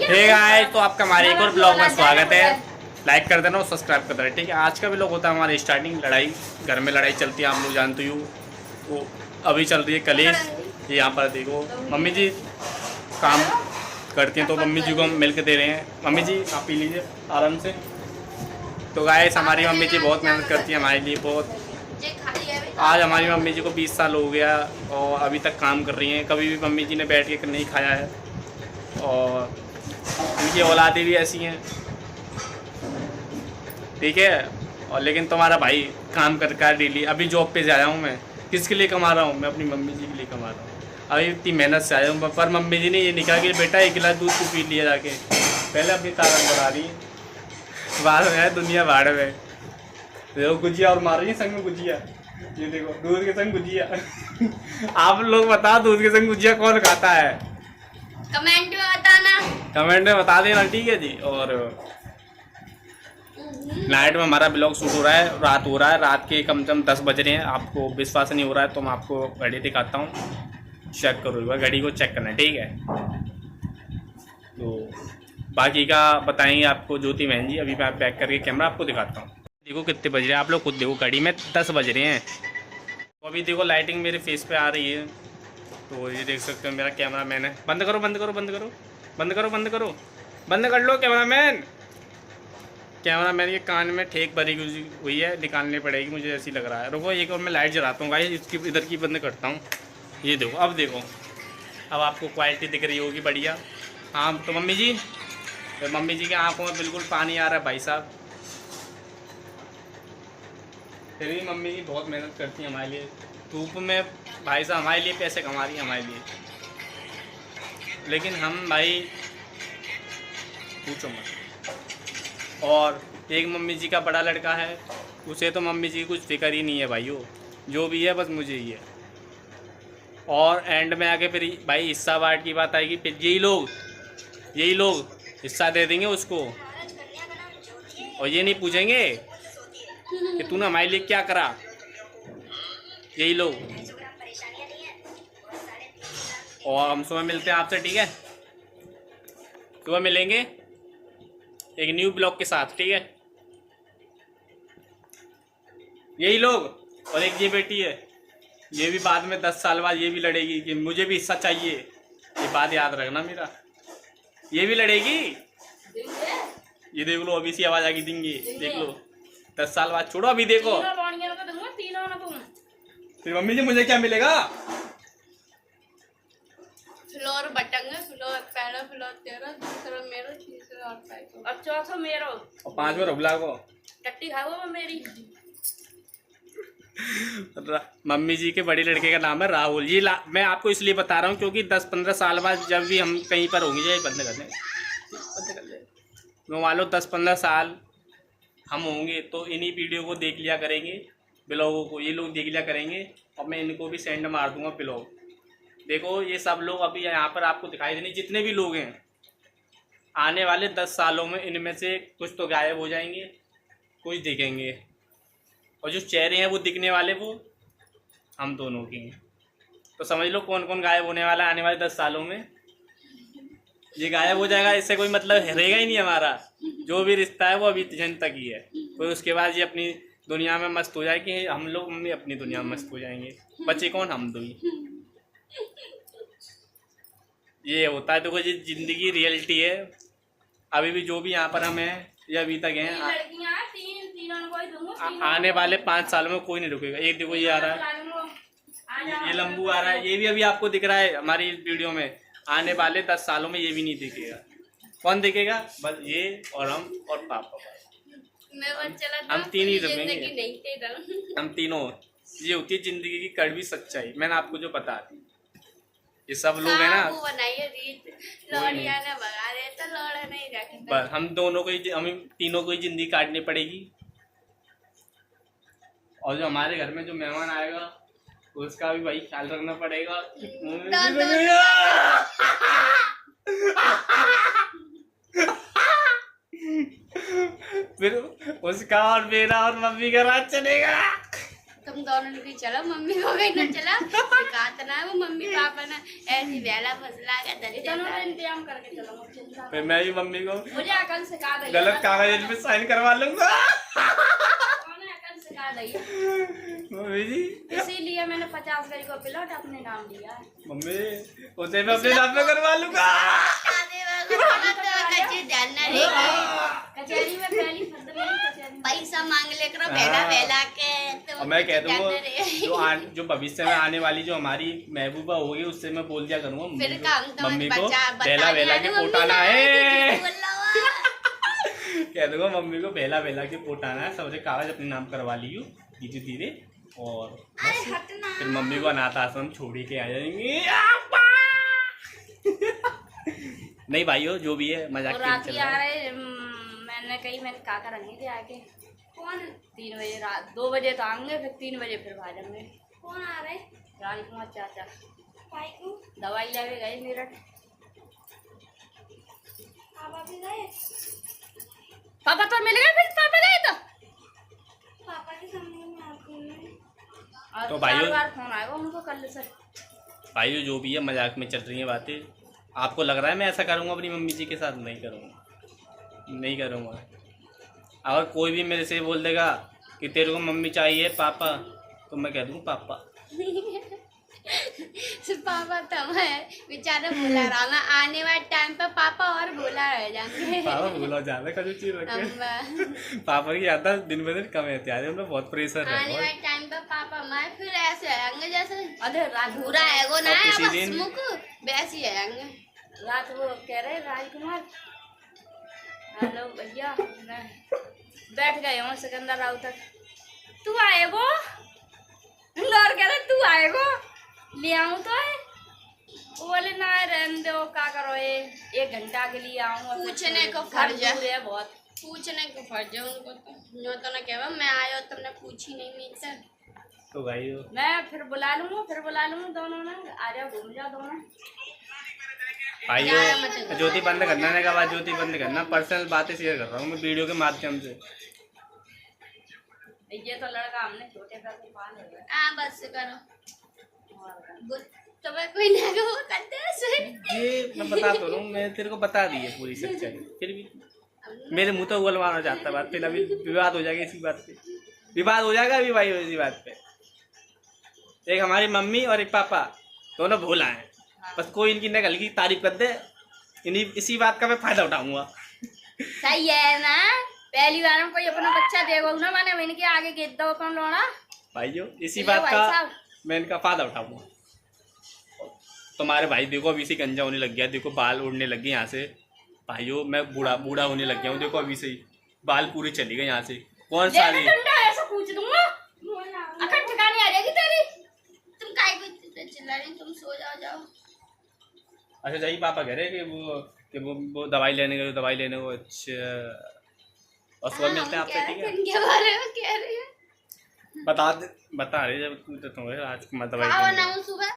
Hey guys, तो आपका हमारे एक और ब्लॉग में स्वागत है। लाइक कर देना और सब्सक्राइब कर देना, ठीक है। आज का ब्लॉग होता है हमारी स्टार्टिंग लड़ाई। घर में लड़ाई चलती है, आप लोग जानते ही हो। वो अभी चल रही है कलेश। ये यहाँ पर देखो, मम्मी जी काम करती हैं तो मम्मी जी को हम मिल के दे रहे हैं। मम्मी जी आप पी लीजिए आराम से। तो गाइस, हमारी मम्मी जी बहुत मेहनत करती है हमारे लिए, बहुत। आज हमारी मम्मी जी को 20 साल हो गया और अभी तक काम कर रही हैं। कभी भी मम्मी जी ने बैठ के नहीं खाया है और इनकी औलादें भी ऐसी हैं, ठीक है। और लेकिन तुम्हारा भाई काम कर डेली। अभी जॉब पे से आया हूँ मैं। किसके लिए कमा रहा हूँ मैं? अपनी मम्मी जी के लिए कमा रहा हूँ। अभी इतनी मेहनत से आया हूँ, पर मम्मी जी ने ये नहीं कहा कि बेटा एक गिलास दूध को पी लिया जाके। पहले अपनी ताकत बढ़ा रही है। बाहर में है दुनिया, बाहर में देखो गुजिया और मार रही है संग में गुजिया। ये देखो दूध के संग गुजिया। आप लोग बताओ, दूध के संग गुजिया कौन खाता है? कमेंट में बताना, कमेंट में बता देना, ठीक है जी। और नाइट में हमारा ब्लॉग शूट हो रहा है, रात हो रहा है, रात के कम से कम 10 बज रहे हैं। आपको विश्वास नहीं हो रहा है तो मैं आपको घड़ी दिखाता हूँ, चेक करो एक बार, घड़ी को चेक करना है, ठीक है। तो बाकी का बताएंगे आपको ज्योति बहन जी। अभी मैं बैक करके कैमरा आपको दिखाता हूँ। देखो कितने बज रहे हैं, आप लोग खुद देखो, घड़ी में 10 बज रहे हैं। तो अभी देखो लाइटिंग मेरे फेस पे आ रही है, तो ये देख सकते हो मेरा कैमरा मैन है। बंद करो बंद करो बंद करो बंद करो बंद करो, बंद कर लो कैमरा मैन। कैमरा मैन के कान में ठेक भरी हुई है, निकालनी पड़ेगी मुझे, ऐसी लग रहा है। रुको एक और मैं लाइट जलाता हूँ गाइस, इसकी इधर की बंद करता हूँ। ये देखो, अब देखो, अब आपको क्वालिटी दिख रही होगी बढ़िया। हाँ तो मम्मी जी, मम्मी जी की आंखों में बिल्कुल पानी आ रहा है भाई साहब। फिर भी मम्मी जी बहुत मेहनत करती हैं हमारे लिए, धूप में भाई साहब हमारे लिए पैसे कमा रही हैं हमारे लिए। लेकिन हम भाई पूछो मत। और एक मम्मी जी का बड़ा लड़का है, उसे तो मम्मी जी की कुछ फिक्र ही नहीं है भाइयों, जो भी है बस मुझे ही है। और एंड में आके फिर भाई हिस्सा बांट की बात आएगी, फिर यही लोग हिस्सा दे देंगे उसको, और ये नहीं पूछेंगे कि तूने हमारे लिए क्या करा। यही लोग। और हम सुबह मिलते हैं आपसे, ठीक है। सुबह मिलेंगे एक न्यू ब्लॉग के साथ, ठीक है। यही लोग। और एक ये बेटी है, ये भी बाद में 10 साल बाद ये भी लड़ेगी कि मुझे भी हिस्सा चाहिए। ये बात याद रखना मेरा, ये भी लड़ेगी। ये देख लो, अभी सी आवाज आ गई देंगे, देख लो 10 साल बाद। छोड़ो अभी, देखो फिर मम्मी जी मुझे क्या मिलेगा? फ्लोर बटंगे, फ्लोर पहला फ्लोर तेरा, दूसरा मेरा, तीसरा और पैसा, और चौथा मेरा, और 5 में रबला को टट्टी खाओ मेरी। मम्मी जी के बड़े लड़के का नाम है राहुल। ये मैं आपको इसलिए बता रहा हूँ क्योंकि 10-15 साल बाद जब भी हम कहीं पर होंगे, जाए बंद कर ले, मैं मान लो 10-15 साल हम होंगे तो इन्हीं वीडियो को देख लिया करेंगे, ब्लॉगों को ये लोग देख लिया करेंगे, और मैं इनको भी सेंड मार दूंगा ब्लॉग। देखो ये सब लोग अभी यहाँ पर आपको दिखाई देने, जितने भी लोग हैं, आने वाले 10 सालों में इनमें से कुछ तो गायब हो जाएंगे, कुछ दिखेंगे, और जो चेहरे हैं वो दिखने वाले वो हम दोनों के हैं। तो समझ लो कौन कौन गायब होने वाला है आने वाले 10 सालों में। ये गायब हो जाएगा, इससे कोई मतलब रहेगा ही नहीं हमारा। जो भी रिश्ता है वो अभी जन तक ही है, फिर उसके बाद ये अपनी दुनिया में मस्त हो जाएगी, हम लोग मम्मी अपनी दुनिया में मस्त हो जाएंगे। बच्चे कौन? हम दो ही। ये होता है, देखो ये जिंदगी रियलिटी है। अभी भी जो भी यहाँ पर हम हैं, ये अभी तक हैं, आने वाले 5 सालों में कोई नहीं रुकेगा। एक देखो ये आ रहा है, ये लंबू आ रहा है, ये भी अभी आपको दिख रहा है हमारी वीडियो में। आने वाले 10 सालों में ये भी नहीं दिखेगा। कौन दिखेगा? बस ये और हम और पापा। हम तीन ही रुकेंगे, हम तीनों। ये होती है जिंदगी की कड़वी सच्चाई, मैंने आपको जो बता दी। ये सब लोग हैं ना, बस हम दोनों को ही, हम तीनों को ही जिंदगी काटनी पड़ेगी। और जो हमारे घर में जो मेहमान आएगा उसका भी भाई ख्याल रखना पड़ेगा। फिर उसका और मेरा और मम्मी का राज चलेगा। तो तुम दोनों ने भी चलो, मम्मी को भी न चला, सिखाता ना वो मम्मी पापा ने ऐसी बेला फसला के दरी दोनों इंतजाम करके चलो, चिंता फिर मैं भी मम्मी को मुझे अकल सिखा दे, गलत कागज पे साइन करवा लूंगा। अकल सिखा दी मम्मी जी इसीलिए मैंने 50 गज को प्लॉट अपने नाम लिया है। मम्मी उसे मैं अपने नाम पे करवा लूंगा। कचहरी में पहली कचहरी पैसा मांग ले करो बेला बेला के तो और मैं कह दूंगा जो भविष्य में आने वाली जो हमारी महबूबा होगी उससे मैं बोल दिया करूंगा फिर काम तो मम्मी को बच्चा बेला बेला के पोटाना है। बोल रहा कह दूंगा मम्मी को बेला बेला के पोटाना है, सबसे कागज अपने नाम करवा लियो धीरे धीरे और बस फिर मम्मी को अनाथ आश्रम छोड़ के आ जाएंगे। नहीं भाइयों जो भी है मजाक और के रात चल ही रहा आ है। रहे मैंने कही मैंने काका रंगे थे आके कौन 3 बजे रात 2 बजे तो आएंगे फिर 3 बजे फिर भाजेंगे। कौन आ रहा है राजकुमार चाचा भाई को दवाई लेवे गए मेरठ। पापा भी गए पापा तो मिल गए फिर पापा गए तो पापा के सामने में आती हूँ और तो भाइयों- बार फोन आएगा उनको कल से। भाइयों जो भी है मजाक में चल रही है बातें। आपको लग रहा है मैं ऐसा करूँगा अपनी मम्मी जी के साथ? नहीं करूँगा। अगर कोई भी मेरे से बोल देगा कि तेरे को मम्मी चाहिए पापा, तो मैं कह दूँ पापा। पापा तो है बेचारा भूला रहा मैं आने वाले टाइम पर पापा और भूला रह जाएंगे पापा भूलो ज्यादा कभी चीज रखे। पापा की याददाश्त दिन ब दिन कम रहती है, उनमें बहुत प्रेशर आने है। वाले टाइम पर पापा मैं फिर ऐसे आएंगे जैसे अरे रात भूरा है वो ना और किसी बस दिन- मुख वैसे ही आएंगे। रात वो कह रहे राजकुमार हेलो भैया मैं बैठ गए हूँ सिकंदर राव तक तू आएगो इंदौर कह रहे तू आएगो ले आऊँ तो है वो बोले ना रहने दो क्या करो ये 1 घंटा के लिए आऊँ पूछने को फर्ज है। है बहुत पूछने को फर्ज है उनको तो जो तो ना कहवा मैं आयो तुमने पूछी नहीं मुझसे। तो भाई मैं फिर बुला लूँगा दोनों ने आ जाओ घूम जाओ दोनों। भाइयों ज्योति बंद करना ने कहा ज्योति बंद करना, पर्सनल बातें शेयर कर रहा हूँ मैं वीडियो के माध्यम से। ये तो लड़का हमने छोटे करके पाल हो गया। हाँ बस करो तुम्हें कोई ना वो करते हैं ये मैं बता तो रहा हूँ, मैं तेरे को बता दी है पूरी सच्चाई, फिर भी मेरे मुंह तो उगलवाना चाहता बात। फिर अभी विवाद हो जाएगा इसी बात पे, विवाद हो जाएगा अभी भाई इसी बात पे। एक हमारी मम्मी और एक पापा दोनों भूला है, बस कोई इनकी नकल की तारीफ कर दे, इसी बात का मैं फायदा उठाऊंगा। सही है ना, पहली बार में कोई अपना बच्चा देगा ना मैंने इनके आगे गिर दो कौन लोना भाइयों इसी ये बात भाई का साहब। मैं इनका फायदा उठाऊंगा। तुम्हारे भाई देखो अभी से गंजा होने लग गया, देखो बाल उड़ने लग गए यहाँ से। भाइयों मैं बूढ़ा होने लग गया हूँ, देखो अभी से ही बाल पूरे चले गए यहाँ से। कौन सा रही ऐसा पूछ दूंगा अखंड ठिकानी आ जाएगी तेरी। तुम काय को चिल्ला रही तुम सो जाओ। अच्छा जाइए पापा कह रहे कि वो दवाई लेने गए, दवाई लेने को। अच्छा और सुबह मिलते हैं आपसे, ठीक है? इनके बारे में कह रही है बता रहे जब तू तो राजकुमार दवाई खाओ लेने ना सुबह